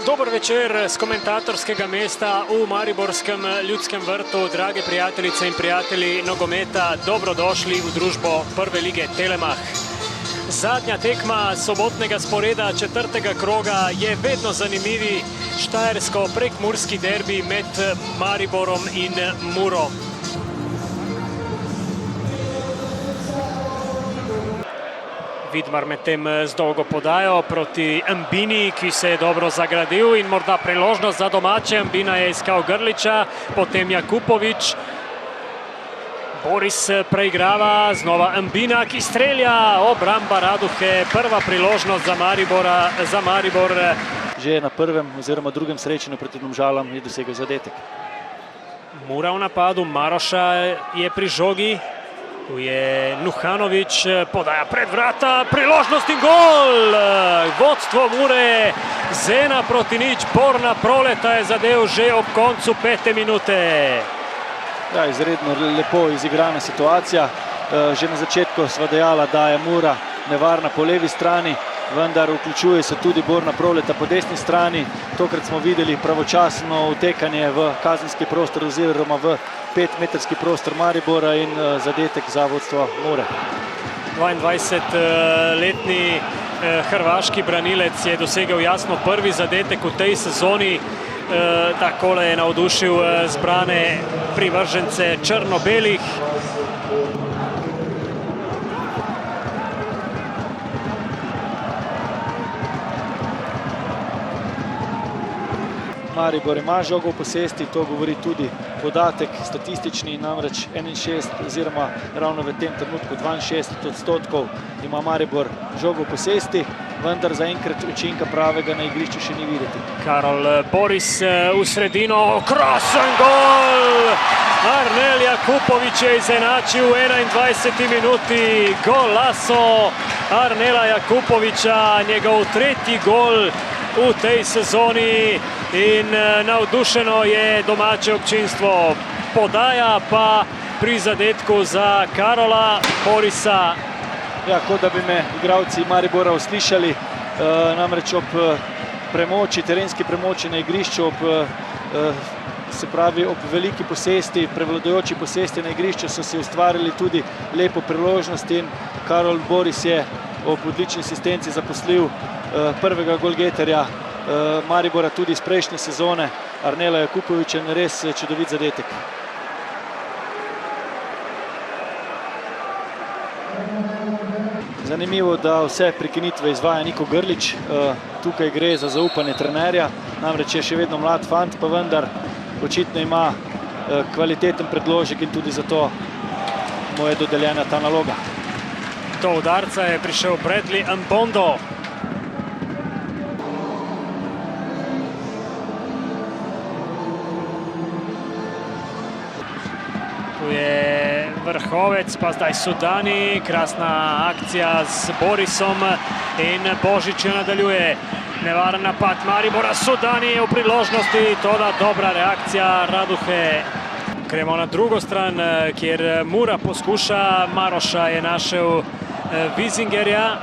Dober večer z komentatorskega mesta v Mariborskem ljudskem vrtu. Drage prijateljice in prijatelji nogometa, dobrodošli v družbo Prve lige Telemach. Zadnja tekma sobotnega sporeda četrtega kroga je vedno zanimivi štajersko-prekmurski derbi med Mariborom in Muro. Vidmar medtem z dolgo podajo proti Mbini, ki se je dobro zagradil in morda priložnost za domače. Mbina je iskal Grliča, potem Jakupovič. Boris preigrava, znova Mbina, ki strelja. Obramba Raduhe, prva priložnost za Maribor. Že na prvem oziroma drugem srečanju proti Domžalam je dosegel zadetek. Mura v napadu, Maroša je pri žogi. Tu je Nuhanovič, podaja pred vrata, priložnost in gol! Vodstvo Mure z 1-0, Borna Proleta je zadev že ob koncu 5. minute. Ja, izredno lepo izigrana situacija. Že na začetku sva dejala, da je Mura nevarna po levi strani, vendar vključuje se tudi Borna Proleta po desni strani. Tokrat smo videli pravočasno utekanje v kazenski prostor oziroma v 5-metrski prostor Maribora in zadetek za vodstvo Mure. 22-letni hrvaški branilec je dosegel jasno prvi zadetek v tej sezoni. Takole je navdušil zbrane privržence črno-belih. Maribor ima žogo v posesti, to govori tudi podatek statistični, namreč 61 oziroma ravno v tem trenutku 62% ima Maribor žogo v posesti, vendar zaenkrat učinka pravega na igrišču še ni videti. Karol Boris v sredino, krasen gol! Arnel Jakupovič je izenačil v 21. minuti, golazo Arnela Jakupoviča, njegov tretji gol v tej sezoni in navdušeno je domače občinstvo. Podaja pa pri zadetku za Karola Borisa. Ja, kot da bi me igralci Maribora uslišali, namreč ob premoči, terenski premoči na igrišču, se pravi ob veliki posesti, prevladujoči posesti na igrišču so si ustvarili tudi lepo priložnost in Karol Boris je ob odlični asistenci zaposlil prvega golgeterja Maribora tudi iz prejšnje sezone, Arnela Jakupoviča, in res čudovit zadetek. Zanimivo, da vse prekinitve izvaja Niko Grlič. Tukaj gre za zaupanje trenerja, namreč je še vedno mlad fant, pa vendar očitno ima kvaliteten predložek in tudi zato mu je dodeljena ta naloga. Do udarca je prišel Bradley Mbondo. Tu je Vrhovec, pa zdaj Sudani, krasna akcija z Borisom in Božič jo nadaljuje. Nevaren napad Maribora, Sudani je v priložnosti, toda dobra reakcija Raduhe. Gremo na drugo stran, kjer Mura poskuša, Maroša je našel Vizingerja.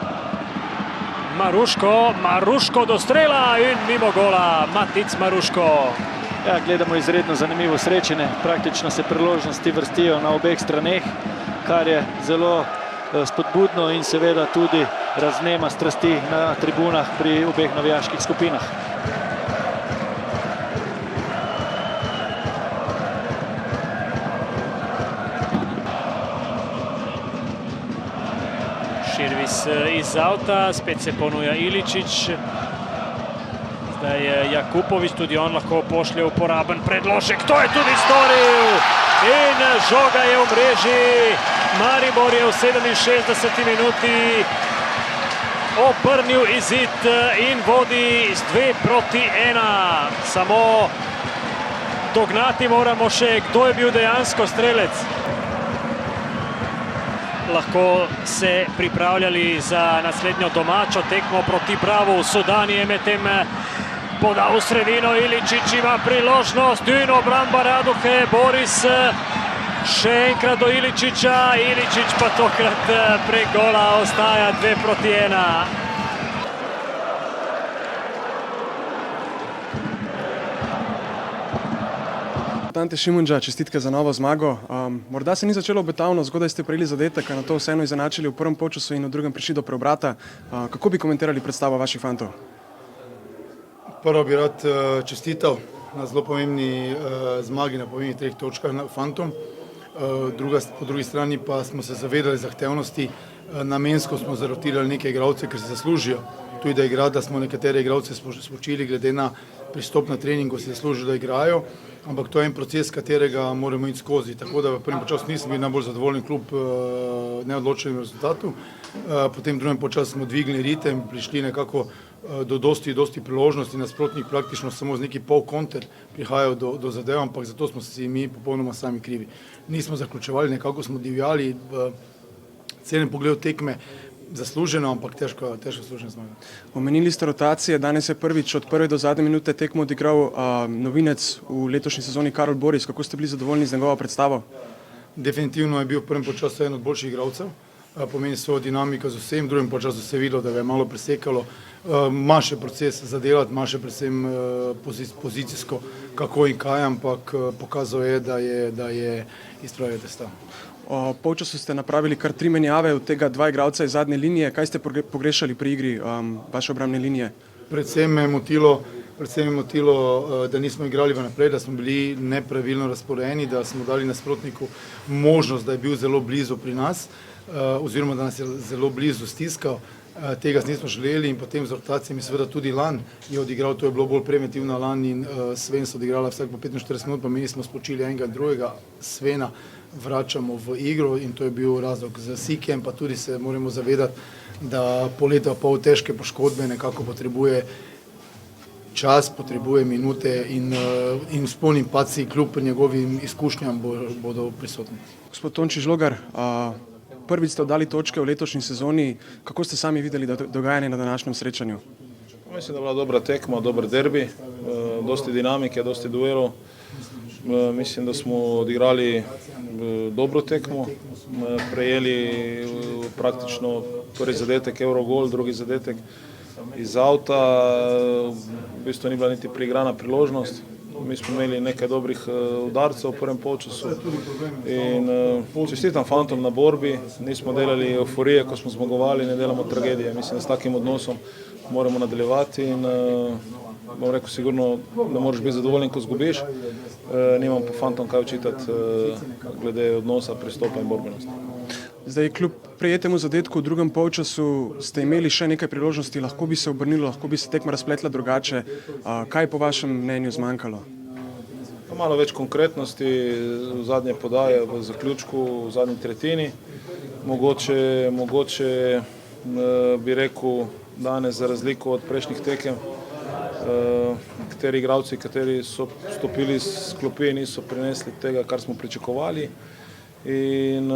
Maruško do strela in mimo gola, Matic Maruško. Ja, gledamo izredno zanimivo srečanje, praktično se priložnosti vrstijo na obeh straneh, kar je zelo spodbudno in seveda tudi raznema strasti na tribunah pri obeh navijaških skupinah. Širvis iz avta, spet se ponuja Iličić. Zdaj je Jakupovič, tudi on lahko pošlje uporaben predložek, to je tudi storil in žoga je v mreži. Maribor je v 67. minuti obrnil izid in vodi z 2-1. Samo dognati moramo še, kdo je bil dejansko strelec. Lahko se pripravljali za naslednjo domačo tekmo proti Bravu. Sudani je medtem podal v sredino, Iličić ima priložnost in obramba Raduhe, Boris še enkrat do Iličića, Iličić pa tokrat prek gola ostaja 2-1. Ante Šimunža, čestitke za novo zmago. Morda se ni začelo obetavno, zgodaj ste prejeli zadetek, a na to vseeno izenačili v prvem polčasu in v drugem prišli do preobrata. Kako bi komentirali predstavo vaših fantov? Prvo bi rad čestital na zelo pomembni zmagi, na pomembnih 3 točkah fantom. Po drugi strani pa smo se zavedali zahtevnosti. Namensko smo zarotirali neke igralce, ker se zaslužijo tudi da igra, da smo nekatere igralce spočili glede na pristop na treningu, se zaslužijo, da igrajo, ampak to je en proces, katerega moramo iti skozi. Tako da v prvem počasu nismo bili najbolj zadovoljni kljub neodločenim rezultatu. Potem v drugem počasu smo dvignili ritem, prišli nekako do dosti priložnosti, nasprotnik praktično samo z neki pol konter prihajal do zadev, ampak zato smo si mi popolnoma sami krivi. Nismo zaključevali, nekako smo divjali v celem pogledu tekme, zasluženo, ampak težko služeno zmaga. Omenili ste rotacije, danes je prvič od prve do zadnje minute tekmo odigral novinec v letošnji sezoni Karol Boris. Kako ste bili zadovoljni z njegovo predstavo? Definitivno je bil v prvem počasu en od boljših igralcev, pomeni svojo dinamiko z vsem, v drugem počasu se je videlo, da ga je malo presekalo. Ima še proces za delati, ima še predvsem pozicijsko kako in kaj, ampak pokazal je, da je izpravil testa. O polčasu ste napravili kar 3 menjave, od tega 2 igralca iz zadnje linije. Kaj ste pogrešali pri igri vaše obrambne linije? Predvsem me je motilo, da nismo igrali vnaprej, da smo bili nepravilno razporejeni, da smo dali nasprotniku možnost, da je bil zelo blizu pri nas, oziroma da nas je zelo blizu stiskal. Tega nismo želeli in potem z rotacijami seveda tudi Lan je odigral, to je bilo bolj preventivno. Lan in Sven so odigrala vsak po 45 minut, pa mi smo spočili enega in drugega. Svena vračamo v igro in to je bil razlog za Sikem, pa tudi se moramo zavedati, da po letu pol težke poškodbe nekako potrebuje čas, potrebuje minute in s polnim paci kljub njegovim izkušnjam bodo prisotni. Gospod Tonči Žlogar, prvič ste oddali točke v letošnji sezoni. Kako ste sami videli dogajanje na današnjem srečanju? Mislim, da je bila dobra tekma, dober derbi, dosti dinamike, dosti duelov. Mislim, da smo odigrali dobro tekmo, prejeli praktično prvi zadetek Eurogol, drugi zadetek iz avta, v bistvu ni bila niti priigrana priložnost. Mi smo imeli nekaj dobrih udarcev v prvem polčasu in čestitam fantom na borbi, nismo delali euforije, ko smo zmagovali, ne delamo tragedije. Mislim, da s takim odnosom moramo nadaljevati in bom rekel, sigurno ne moreš biti zadovoljen, ko zgubiš. Nimam pa fantom kaj očitati glede odnosa, pristopa in borbenosti. Zdaj, kljub prejetemu zadetku v drugem polčasu ste imeli še nekaj priložnosti, lahko bi se obrnilo, lahko bi se tekma razpletla drugače. Kaj je po vašem mnenju zmanjkalo? Malo več konkretnosti v zadnje podaje, v zaključku, v zadnji tretjini. Mogoče bi rekel danes za razliko od prejšnjih tekem, kateri igralci, kateri so stopili s klopi, niso prinesli tega, kar smo pričakovali. In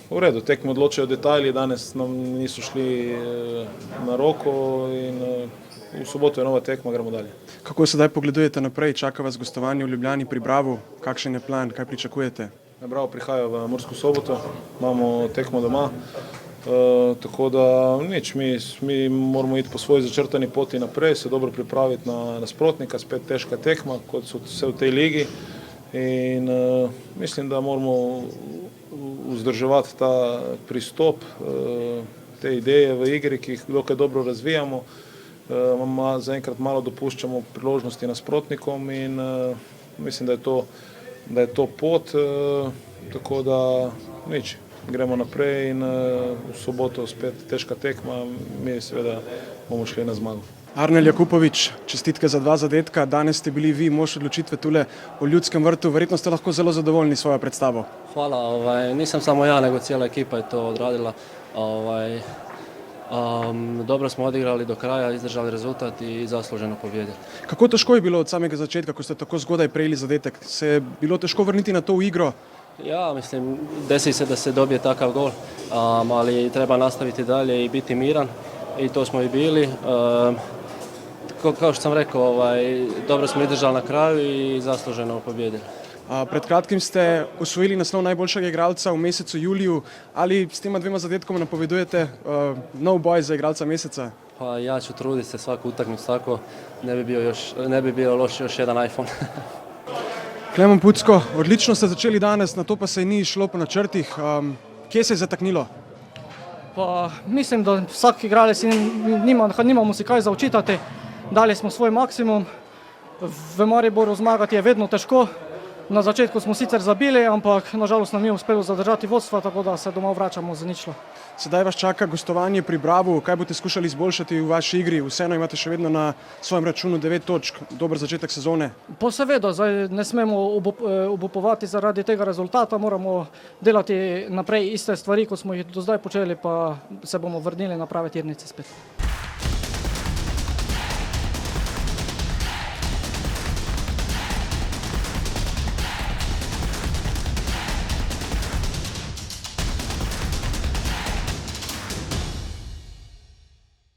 v redu, tekmo odločajo detajli, danes nam niso šli na roko in v soboto je nova tekma, gremo dalje. Kako sedaj pogledujete naprej? Čaka vas gostovanje v Ljubljani pri Bravu. Kakšen je plan, kaj pričakujete? Bravo prihaja v Mursko Soboto, imamo tekmo doma, tako da nič, mi moramo iti po svoji začrtani poti naprej, se dobro pripraviti na nasprotnika, spet težka tekma, kot so vse v tej ligi. In mislim, da moramo vzdrževati ta pristop, te ideje v igri, ki jih dokaj dobro razvijamo. Zaenkrat malo dopuščamo priložnosti nasprotnikom in mislim, da je to pot, tako da nič, gremo naprej in v soboto spet težka tekma, mi seveda bomo šli na zmago. Arnel Jakupović, čestitke za 2 zadetka. Danes ste bili vi mož odločitve tule v Ljudskem vrtu. Verjetno ste lahko zelo zadovoljni s svojo predstavo. Hvala, nisam samo ja, nego cijela ekipa je to odradila. Dobro smo odigrali do kraja, izdržali rezultat i zasluženo pobjedili. Kako težko je bilo od samega začetka, ko ste tako zgodaj prejeli zadetek? Se je bilo težko vrniti na to v igro? Ja, mislim, desi se da se dobije takav gol, ali treba nastaviti dalje i biti miran i to smo i bili. Kao što sam rekao, dobro smo izdržali na kraju i zasluženo pobjedili. Pred kratkim ste osvojili naslov najboljšega igralca v mesecu juliju. Ali s tema 2 zadetkoma napovedujete nov boj za igralca meseca? Pa ja ću truditi se svaku utakmicu tako, ne bi bio loš još jedan iPhone. Klemen Pucko, odlično ste začeli danes, na to pa se ni šlo po načrtih. Kje se je zataknilo? Pa mislim, da vsak igralec nimamo si kaj za očitati. Dali smo svoj maksimum. V Mariboru zmagati je vedno težko. Na začetku smo sicer zabili, ampak nažalost nam ni uspelo zadržati vodstva, tako da se domov vračamo z ničlo. Sedaj vas čaka gostovanje pri Bravu. Kaj boste skušali izboljšati v vaši igri? Vseeno imate še vedno na svojem računu 9 točk, dober začetek sezone. Pa seveda, zdaj ne smemo obupovati zaradi tega rezultata, moramo delati naprej iste stvari, kot smo jih do zdaj počeli, pa se bomo vrnili na prave tirnice spet.